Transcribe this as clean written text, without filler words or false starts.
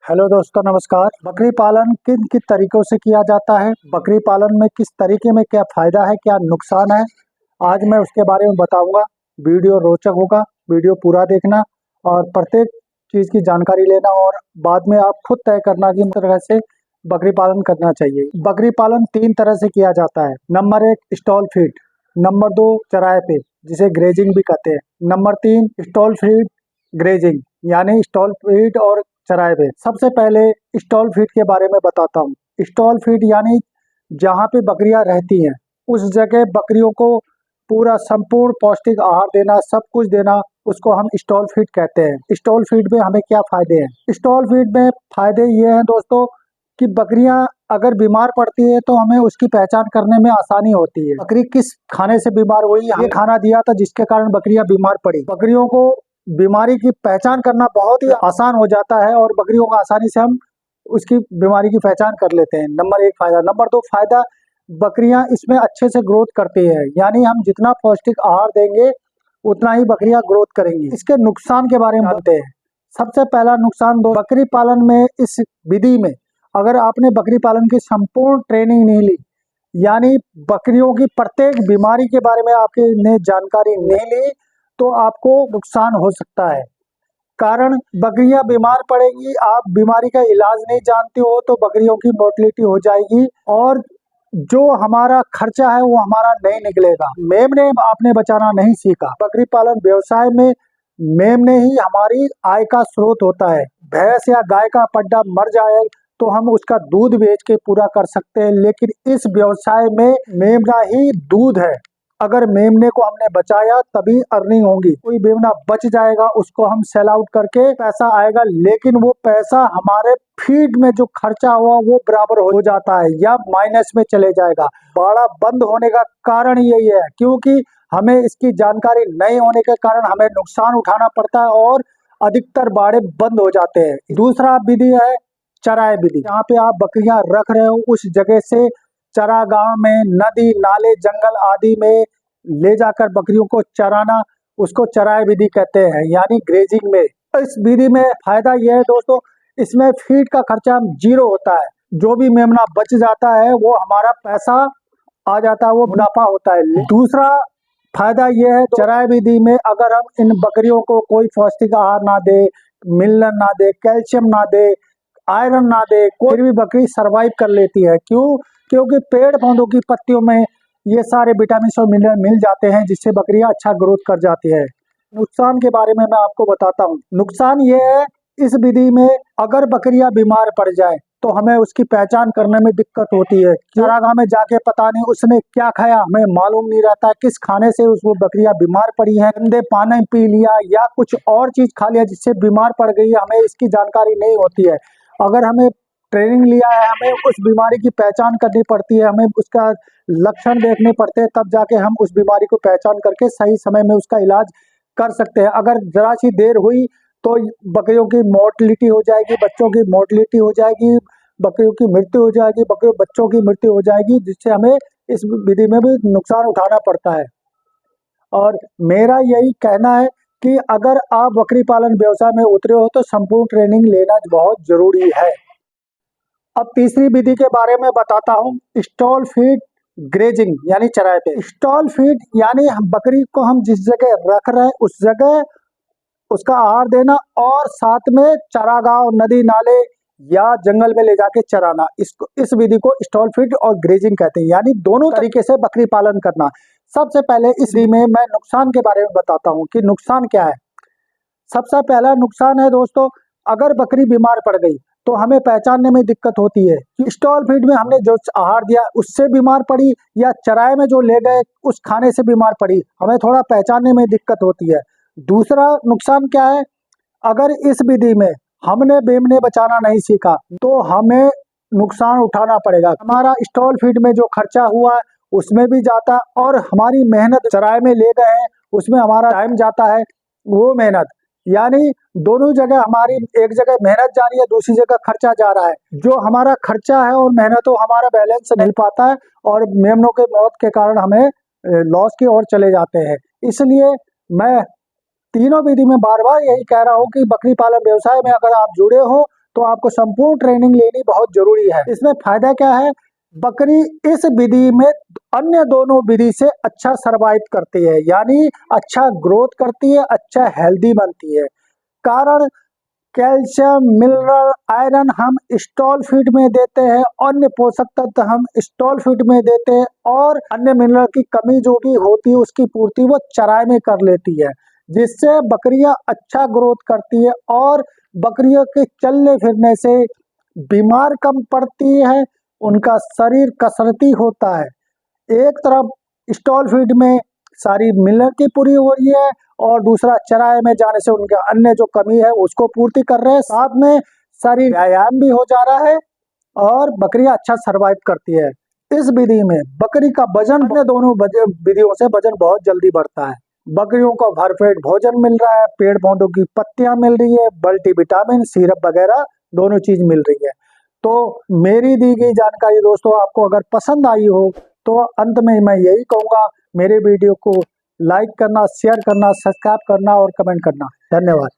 Hello दोस्तों, नमस्कार। बकरी पालन किन किन तरीकों से किया जाता है, बकरी पालन में किस तरीके में क्या फ़ायदा है, क्या नुकसान है, आज मैं उसके बारे में बताऊंगा। वीडियो रोचक होगा, वीडियो पूरा देखना और प्रत्येक चीज़ की जानकारी लेना और बाद में आप खुद तय करना कि किस तरह से बकरी पालन करना चाहिए। बकरी पालन 3 तरह से किया जाता है। नंबर 1 स्टॉल फीड, नंबर 2 चराए पे जिसे ग्रेजिंग भी कहते हैं, नंबर 3 स्टॉल फीड ग्रेजिंग यानी स्टॉल फीड और चराए पे। सबसे पहले स्टॉल फीड के बारे में बताता हूँ। स्टॉल फीड यानी जहाँ पे बकरियां रहती हैं उस जगह बकरियों को पूरा संपूर्ण पौष्टिक आहार देना, सब कुछ देना, उसको हम स्टॉल फीड कहते हैं। स्टॉल फीड में हमें क्या फायदे हैं? स्टॉल फीड में फायदे ये हैं दोस्तों कि बकरियां अगर बीमार पड़ती है तो हमें उसकी पहचान करने में आसानी होती है। बकरी किस खाने से बीमार हुई, ये खाना दिया था जिसके कारण बकरियां बीमार पड़ी। बकरियों को बीमारी की पहचान करना बहुत ही आसान हो जाता है और बकरियों को आसानी से हम उसकी बीमारी की पहचान कर लेते हैं। नंबर 1 फायदा। नंबर 2 फायदा, बकरियां इसमें अच्छे से ग्रोथ करती है, यानी हम जितना पौष्टिक आहार देंगे उतना ही बकरियां ग्रोथ करेंगी। इसके नुकसान के बारे में जानते हैं। सबसे पहला नुकसान, बकरी पालन में इस विधि में अगर आपने बकरी पालन की संपूर्ण ट्रेनिंग नहीं ली, यानी बकरियों की प्रत्येक बीमारी के बारे में आपने जानकारी नहीं ली, तो आपको नुकसान हो सकता है। कारण बकरियां बीमार पड़ेगी, आप बीमारी का इलाज नहीं जानते हो तो बकरियों की मोर्टेलिटी हो जाएगी और जो हमारा खर्चा है वो हमारा नहीं निकलेगा। मेमने आपने बचाना नहीं सीखा। बकरी पालन व्यवसाय में मेमने ही हमारी आय का स्रोत होता है। भैंस या गाय का पड्डा मर जाए तो हम उसका दूध बेच के पूरा कर सकते हैं, लेकिन इस व्यवसाय में मेमना ही दूध है। अगर मेमने को हमने बचाया तभी अर्निंग होगी। कोई मेमना बच जाएगा उसको हम सेल आउट करके पैसा आएगा, लेकिन वो पैसा हमारे फीड में जो खर्चा हुआ वो बराबर हो जाता है या माइनस में चले जाएगा। बाड़ा बंद होने का कारण यही है क्योंकि हमें इसकी जानकारी नहीं होने के कारण हमें नुकसान उठाना पड़ता है और अधिकतर बाड़े बंद हो जाते हैं। दूसरा विधि है चराई विधि। जहाँ पे आप बकरियां रख रहे हो उस जगह से चरागाह में, नदी नाले जंगल आदि में ले जाकर बकरियों को चराना, उसको चराई विधि कहते हैं, यानी ग्रेजिंग में। इस विधि में फायदा यह है दोस्तों, इसमें फीड का खर्चा 0 होता है। जो भी मेमना बच जाता है वो हमारा पैसा आ जाता है, वो मुनाफा होता है। दूसरा फायदा यह है, चराई विधि में अगर हम इन बकरियों को कोई पौष्टिक आहार ना दे, मिनरल ना दे, कैल्शियम ना दे, आयरन ना दे, कोई भी बकरी सरवाइव कर लेती है। क्यों? क्योंकि पेड़ पौधों की पत्तियों में ये सारे विटामिन और मिनरल मिल जाते हैं जिससे बकरियां अच्छा ग्रोथ कर जाती है। नुकसान के बारे में मैं आपको बताता हूँ। नुकसान ये है, इस विधि में अगर बकरियां बीमार पड़ जाए तो हमें उसकी पहचान करने में दिक्कत होती है। चरागाह में जाके पता नहीं उसने क्या खाया, हमें मालूम नहीं रहता किस खाने से वो बकरियां बीमार पड़ी हैं। गंदे पानी पी लिया या कुछ और चीज खा लिया जिससे बीमार पड़ गई है, हमें इसकी जानकारी नहीं होती है। अगर हमें ट्रेनिंग लिया है, हमें उस बीमारी की पहचान करनी पड़ती है, हमें उसका लक्षण देखने पड़ते हैं, तब जाके हम उस बीमारी को पहचान करके सही समय में उसका इलाज कर सकते हैं। अगर जरा सी देर हुई तो बकरियों की मोर्टेलिटी हो जाएगी, बच्चों की मोर्टेलिटी हो जाएगी, बकरियों की मृत्यु हो जाएगी, बच्चों की मृत्यु हो जाएगी, जिससे हमें इस विधि में भी नुकसान उठाना पड़ता है। और मेरा यही कहना है कि अगर आप बकरी पालन व्यवसाय में उतरे हो तो संपूर्ण ट्रेनिंग लेना बहुत जरूरी है। अब तीसरी विधि के बारे में बताता हूँ, स्टॉल फीड ग्रेजिंग यानी चराई पे। स्टॉल फीड यानी बकरी को हम जिस जगह रख रहे हैं उस जगह उसका आहार देना और साथ में चारागाह, नदी नाले या जंगल में ले जाके चराना। इस विधि को स्टॉल फीड और ग्रेजिंग कहते हैं, यानी दोनों तरीके से बकरी पालन करना। सबसे पहले इस विधि में मैं नुकसान के बारे में बताता हूँ कि नुकसान क्या है। सबसे पहला नुकसान है दोस्तों, अगर बकरी बीमार पड़ गई तो हमें पहचानने में दिक्कत होती है कि स्टॉल फीड में हमने जो आहार दिया उससे बीमार पड़ी या चराई में जो ले गए उस खाने से बीमार पड़ी, हमें थोड़ा पहचानने में दिक्कत होती है। दूसरा नुकसान क्या है, अगर इस विधि में हमने मेमने बचाना नहीं सीखा तो हमें नुकसान उठाना पड़ेगा। हमारा स्टॉल फीड में जो खर्चा हुआ है उसमें भी जाता और हमारी मेहनत चराई में ले गए हैं उसमें हमारा टाइम जाता है, वो मेहनत, यानी दोनों जगह हमारी, एक जगह मेहनत जा रही है, दूसरी जगह खर्चा जा रहा है। जो हमारा खर्चा है और मेहनत हो हमारा बैलेंस मिल पाता है और मेमनों के मौत के कारण हमें लॉस की ओर चले जाते हैं। इसलिए मैं तीनों विधि में बार बार यही कह रहा हूँ कि बकरी पालन व्यवसाय में अगर आप जुड़े हो तो आपको संपूर्ण ट्रेनिंग लेनी बहुत जरूरी है। इसमें फायदा क्या है, बकरी इस विधि में अन्य दोनों विधि से अच्छा सरवाइव करती है, यानी अच्छा ग्रोथ करती है, अच्छा हेल्दी बनती है। कारण कैल्शियम, मिनरल, आयरन हम स्टॉल फीड में देते हैं, अन्य पोषक तत्व हम स्टॉल फीड में देते हैं, और अन्य मिनरल की कमी जो भी होती है उसकी पूर्ति वो चराई में कर लेती है, जिससे बकरियां अच्छा ग्रोथ करती है और बकरियों के चलने फिरने से बीमार कम पड़ती है, उनका शरीर कसरती होता है। एक तरफ स्टॉल फीड में सारी मिनरल की पूरी हो रही है और दूसरा चराई में जाने से उनके अन्य जो कमी है उसको पूर्ति कर रहे हैं, साथ में शरीर व्यायाम भी हो जा रहा है और बकरियां अच्छा सरवाइव करती है। इस विधि में बकरी का वजन अन्य दोनों विधियों से वजन बहुत जल्दी बढ़ता है। बकरियों को भरपेट भोजन मिल रहा है, पेड़ पौधों की पत्तियां मिल रही है, मल्टीविटामिन, सिरप वगैरह दोनों चीज मिल रही है। तो मेरी दी गई जानकारी दोस्तों आपको अगर पसंद आई हो तो अंत में मैं यही कहूँगा, मेरे वीडियो को लाइक करना, शेयर करना, सब्सक्राइब करना और कमेंट करना। धन्यवाद।